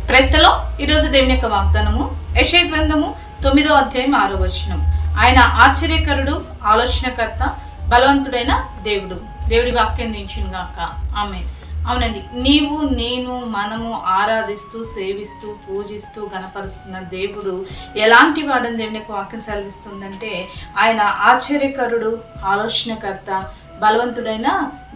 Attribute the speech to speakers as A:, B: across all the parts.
A: క్రైస్తలో ఈరోజు దేవుని యొక్క వాగ్దానము యెషయా గ్రంథము 9వ అధ్యాయం 6వ వచనం. ఆయన ఆశ్చర్యకరుడు, ఆలోచనకర్త, బలవంతుడైన దేవుడు. దేవుడి వాక్యం దించును గాక. ఆమేన్. అవునండి, నీవు నేను మనము ఆరాధిస్తూ సేవిస్తూ పూజిస్తూ గణపరుస్తున్న దేవుడు ఎలాంటి వాడని దేవుని యొక్క వాక్యం సెలవిస్తుందంటే, ఆయన ఆశ్చర్యకరుడు, ఆలోచనకర్త, బలవంతుడైన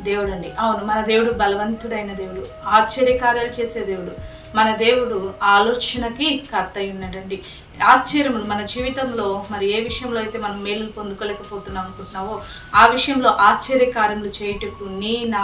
A: దేవుడు అండి. అవును, మన దేవుడు బలవంతుడైన దేవుడు, ఆశ్చర్యకార్యాలు చేసే దేవుడు. మన దేవుడు ఆలోచనకి కర్త అయి ఉన్నాడండి. ఆశ్చర్యములు మన జీవితంలో మరి ఏ విషయంలో అయితే మనం మేలు పొందుకోలేకపోతున్నాం అనుకుంటున్నావో ఆ విషయంలో ఆశ్చర్యకార్యములు చేయుటకు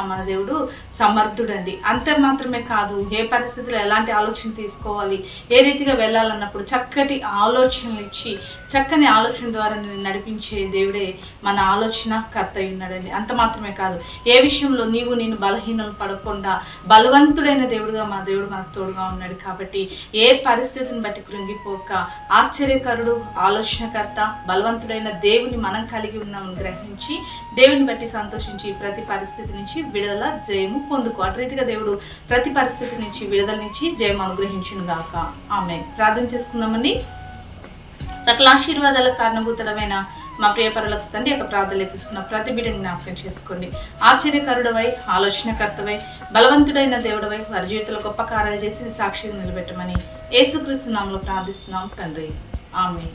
A: మన దేవుడు సమర్థుడండి. అంతే మాత్రమే కాదు, ఏ పరిస్థితిలో ఎలాంటి ఆలోచన తీసుకోవాలి, ఏ రీతిగా వెళ్ళాలన్నప్పుడు చక్కటి ఆలోచనలు ఇచ్చి చక్కని ఆలోచన ద్వారా నేను నడిపించే దేవుడే మన ఆలోచన కర్త అయి ఉన్నాడండి. అంత మాత్రమే కాదు, ఏ విషయంలో నేను బలహీనలు పడకుండా బలవంతుడైన దేవుడుగా మన దేవుడు మనకు తోడుగా ఉన్నాడు. కాబట్టి ఏ పరిస్థితిని బట్టి కృంగిపోక ఆశ్చర్యకరుడు, ఆలోచనకర్త, బలవంతుడైన దేవుని మనం కలిగి ఉన్నామని గ్రహించి దేవుని బట్టి సంతోషించి ప్రతి పరిస్థితి నుంచి విడుదల, జయము పొందుకో. అటు రీతిగా దేవుడు ప్రతి పరిస్థితి నుంచి విడుదల నుంచి జయం అనుగ్రహించును గాక. ఆమేన్. ప్రార్థన చేసుకుందామండి. సకల ఆశీర్వాదాలకు కారణభూతుడమైన మా ప్రియపరులకు తండ్రి యొక్క ప్రార్థనలు ఇస్తున్న ప్రతి బిడ్డని జ్ఞాపకం చేసుకోండి. ఆశ్చర్యకరుడవై, ఆలోచనకర్తవై, బలవంతుడైన దేవుడవై వారి జీవితంలో గొప్ప కార్యాలు చేసి సాక్షిగా నిలబెట్టమని యేసుక్రీస్తు నామములో ప్రార్థిస్తున్నాం తండ్రి. ఆమేన్.